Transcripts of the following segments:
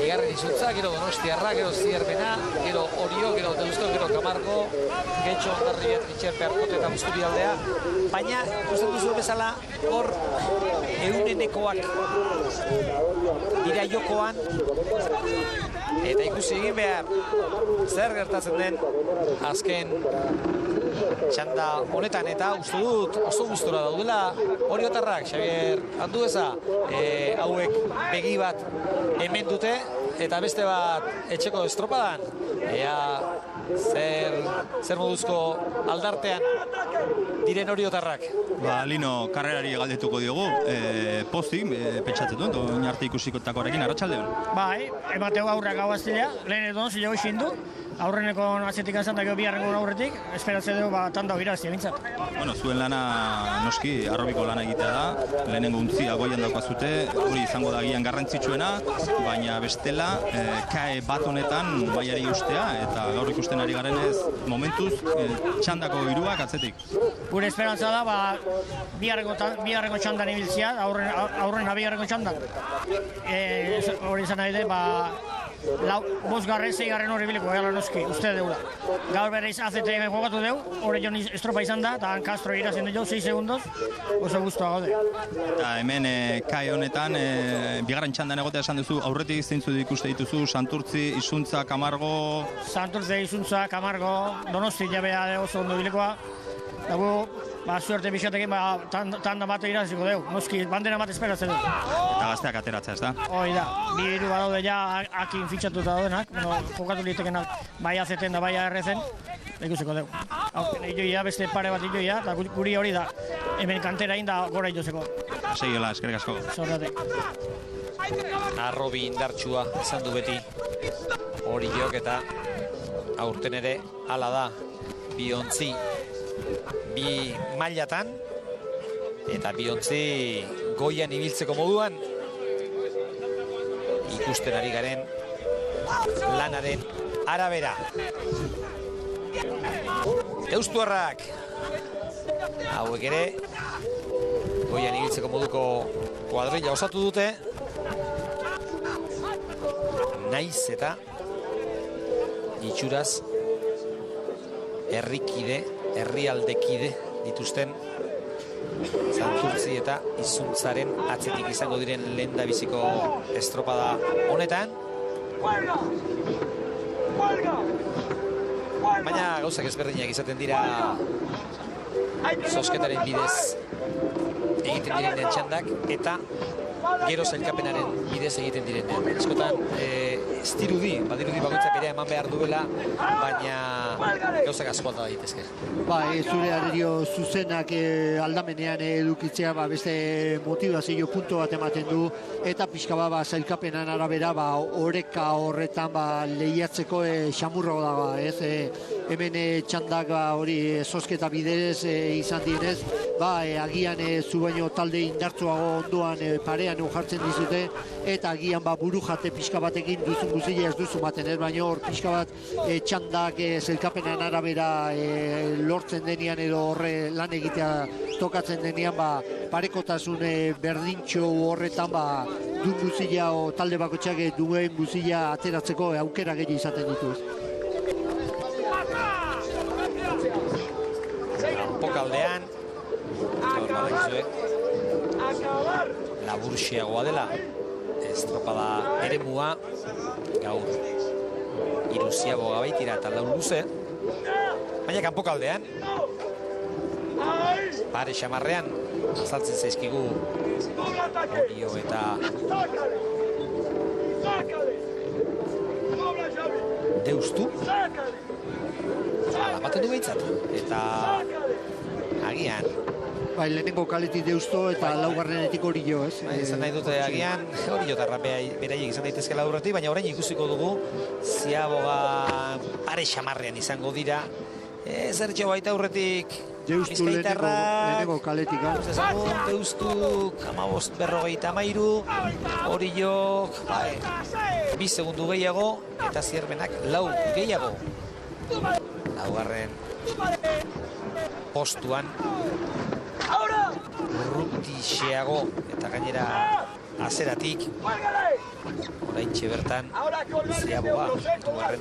Bigarren izuntza, gero Donostiarra, gero Zierbena, gero Orio, gero Deusto, gero Camargo, Getxo, Ondarribia, Tritxerpe, Arkote eta Busturialdea. Baina, ikusten duzu bezala, hor eunenekoak dira jokoan. Eta ikusi egin behar zer gertatzen den azken txanda honetan, eta uste dut oso gustora daudela oriotarrak, Xabier Andueza, hauek begi bat hemen dute eta beste bat etxeko estropadan. Ea zer moduzko aldartean diren oriotarrak. Lino karrerari galdetuko diogu, pozik, pentsatzen duen, oinarte ikusikotakoarekin, arratsaldeon. Bai, emateu aurrak gau aztilea, lehen edo zile hoxin du, aurreneko atzetik anzan da biharrengo aurretik, esperatzen dugu tanda irazi bintzat. Bueno, zuen lana noski arrobiko lana egitea da, lehenengo untzia goian daukazute, hori izango da gian garrantzitsuena, baina bestela kae bat honetan baiari ustea, eta gaur ikusten ari garenez momentuz txandako hiruak atzetik. Gure esperantza da, biharrengo txandan ibiltzea, aurrena biharrengo txandan. Hori izan nahi de, bosgarren, zeigarren hori biliko gara noski, uste deula. Gaur berreiz AZT jokatu deu, hori jon estropa izan da, eta Castro irazen du 6 segundos, oso guztua gaude. Eta hemen kai honetan, bigarren txandan egotea esan duzu, aurretik zeintzu ikuste dituzu, Santurtzi, Izuntza, Camargo... Santurtzi, Izuntza, Camargo, Donosti jabea oso ondo bilikoa. Dago, suerte bixatekin, tanda bat iraziko deu, noski, bandera bat esperatzen du. Eta gazteak ateratzea, ez da? Hoi da, bi hiru badaude ja akin fitxatuta daudenak, jokatu litekenak bai azeten da bai ARZ-en, ikusiko deu. Ioia, beste pare bat ioia, eta guri hori da, hemen kantera inda gora itozeko. Segiola, eskerrik asko. Zorrate. Arrobi indartsua izan du beti hori jok, eta aurten ere hala da, biontzi bi mailatan, eta biontzi goian ibiltzeko moduan ikusten ari garen lanaren arabera. Deustuarrak hauek ere goian ibiltzeko moduko kuadrilla osatu dute, naiz eta itxuraz herrialdekide dituzten Santurtzi eta Izuntzaren atzetik izango diren lehendabiziko estropada honetan. Baina gauzak ezberdinak izaten dira zozketaren bidez egiten diren txandak, eta gero zailkapenaren bidez egiten direnean. Eskotan, ez dirudi, badirudi bakoitzak ere eman behar duela, baina gauzak asko alda daitezke. Zure arerio zuzenak aldamenean edukitzea beste motivazio punto bat ematen du, eta pixka zailkapenan arabera oreka horretan lehiatzeko xamurro da, hemen txandak hori zozketa bidez izan direz, agian zu baino talde indartsuago ondoan parean jartzen dizute, eta agian buru jate pixka batekin duzun guzile ez duzu baten, baina hor pixka bat txandak zelkapenan arabera lortzen denean edo horre lan egitea tokatzen denean, parekotasun berdintxo horretan du guzila o talde bakotxak duen guzila ateratzeko aukera gehi izaten dituz. Pokaldean laburxiagoa dela estropada eremua, gaur iruziago gabaitira eta lau luze, baina kanpokaldean pare xamarrean azaltzen zaizkigu Orio eta Deustu alamaten du behitzat, eta agian lehenengo kaletik Deusto eta laugarrenetik Orio, ez? Izan nahi dute agian Orio eta beraiek izan daitezkela aurretik, baina orain ikusiko dugu Ziaboga pare xamarrean izango dira. Zertxo baita aurretik Deustu lehenengo kaletik. Deustuk 15:53, Oriok 2 segundu gehiago, eta Zierbenak 4 gehiago. Laugarren postuan urrutixeago, eta gainera azeratik. Oraintxe bertan Ziaboga,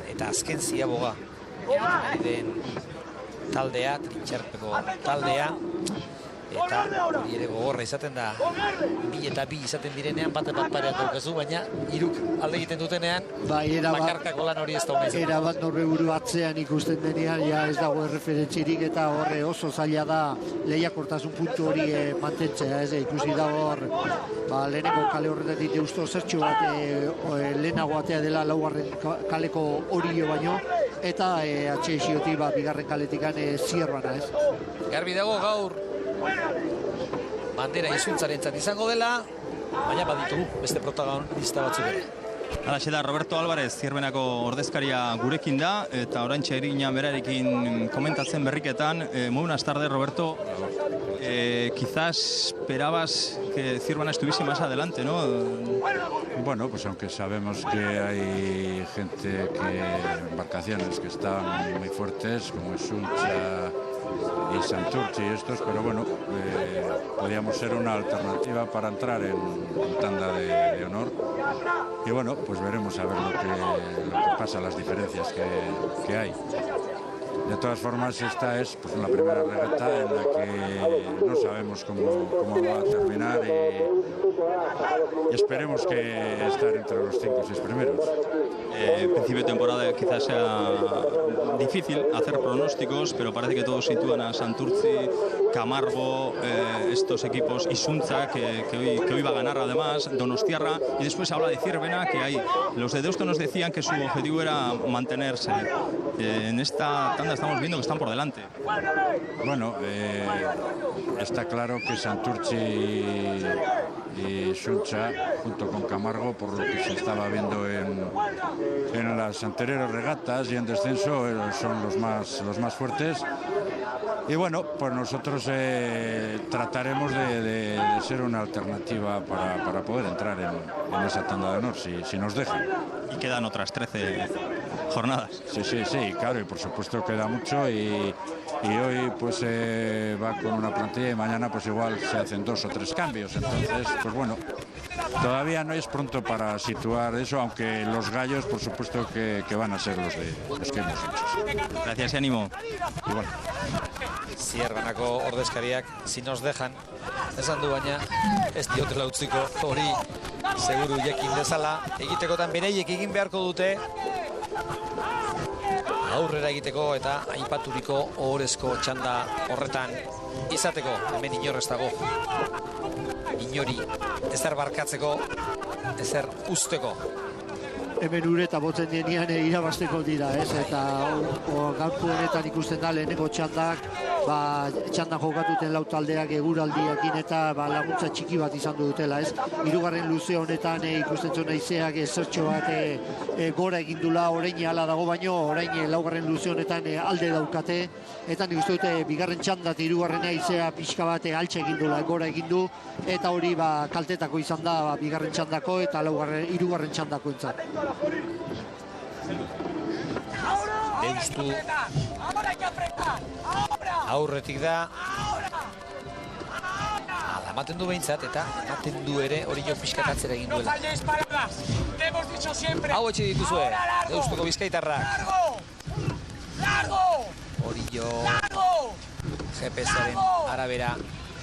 eta azken Ziaboga. Den taldea, Trintxerpeko taldea. Eta hori ere gogorra izaten da, 2 eta 2 izaten direnean, bat parean daukazu, baina hiruk alde egiten dutenean, bakarkako lan hori ez da honez. Era bat norbe buru atzean ikusten denean, ja ez dago erreferentzirik eta horre oso zaila da lehiakortasun puntu hori mantentzea, ez ikusi dago hor, leheneko kale horretatik deusto zertxo bat lehenago atea dela laugarren kaleko horio baino, eta atxe esiotik bigarren kaletikan zierbana, ez? Garbi dago gaur, bandera izuntzarentzat izango dela, baina baditugu beste protagonista batzuk ere. Halaxe da, Roberto Álvarez, Zierbenako ordezkaria gurekin da, eta oraintxe Erina berarekin komentatzen berriketan. Muy buenas tardes, Roberto. Quizás esperabas que Zierbena estuviese más adelante, ¿no? Bueno, pues aunque sabemos que hay gente embarcaciones que están muy fuertes, como es Suncha y Santurce y estos, pero bueno, podíamos ser una alternativa para entrar en tanda de honor. Y bueno, pues veremos a ver lo que pasa, las diferencias que hay. De todas formas, esta es pues, la primera regata en la que no sabemos cómo va a terminar y esperemos que estar entre los 5 o 6 primeros. Principio de temporada quizás sea difícil hacer pronósticos, pero parece que todos sitúan a Santurce, Camargo, estos equipos, y Sunza, que hoy va a ganar además, Donostiarra, y después habla de Zierbena, que hay. Los de Deusto nos decían que su objetivo era mantenerse. En esta tanda estamos viendo que están por delante. Bueno, está claro que Santurce y Suncha, junto con Camargo, por lo que se estaba viendo en las anteriores regatas y en descenso, son los más fuertes. Y bueno, pues nosotros trataremos de ser una alternativa para poder entrar en esa tanda de honor, si nos dejan. Y quedan otras 13 jornadas. Sí, claro, y por supuesto queda mucho y hoy pues va con una plantilla y mañana pues igual se hacen 2 o 3 cambios. Entonces, pues bueno, todavía no es pronto para situar eso, aunque los gallos por supuesto que van a ser los que hemos hecho. Gracias y ánimo. Igual. Zierbenako ordezkariak, si nos dejan, esan du baina, ez diotela utziko, hori seguru jekin dezala, egitekotan bereiek egin beharko dute, aurrera egiteko eta aipaturiko ohorezko txanda horretan izateko, hemen inor ez dago, inori ezer barkatzeko, ezer usteko. Hemen ureta botzen denean irabasteko dira, ez? Eta gaurko honetan ikusten da lehenengo txandak, txandan jokatuten lau taldeak eguraldiakin eta laguntza txiki bat izan dutela, ez? Hirugarren luze honetan ikusten zuen naizeak zertxo bat gora egindula, orain hala dago baino, orain laugarren luze honetan alde daukate, eta nik uste dute bigarren txandat hirugarren naizea pixka bat altxe egindula, gora egindu, eta hori kaltetako izan da bigarren txandako eta hirugarren txandako entzat. Deustu aurretik da, ematen du behintzat eta ematen du ere hori jo pixkatatzera egin duela. Hau etxe dituzue, Deustuko bizkaitarrak. Hori jo GPS-aren arabera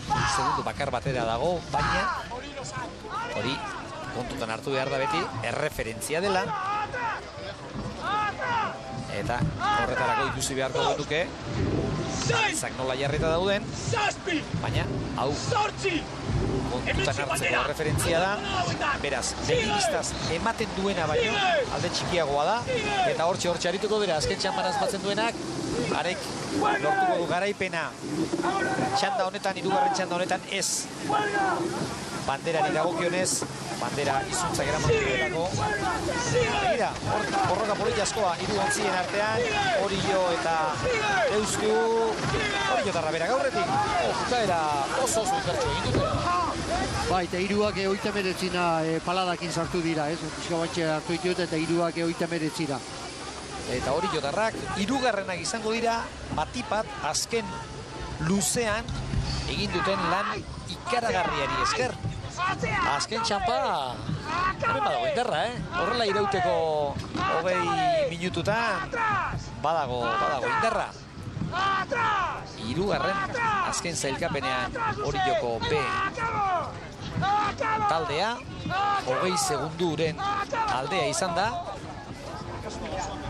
segundu bakar batera dago, baina hori kontutan hartu behar da beti, erreferentzia dela. Eta horretarako ikusi beharko dutuke, zak nola jarrita dauden, baina hau kontutan hartzeko referentzia da, beraz, begiristaz ematen duena baino, alde txikiagoa da, eta hortxe arituko dira, azken txambaraz batzen duenak, arek lortuko du garaipena, txanda honetan, hirugarren txanda honetan ez, banderari dagokionez, bandera izuntzak eraman duelako. Begira, borroka politiazkoa, hiru ontzien artean, Orillo eta Deustu, Orillo eta Rabera gaurretik, bukaera oso zuzertxo egin dute. Eta hiruak 39 paladakin sartu dira, ez? Pixka batxe hartu ditut eta hiruak 39. Eta Orillo darrak, hirugarrenak izango dira, batipat azken luzean egin duten lan ikaragarriari esker. Azken txampa, hemen badago indarra, horrela irauteko 20 minututan badago indarra. Hirugarren azken zailkapenean Orioko B taldea 20 segunduren aldea izan da.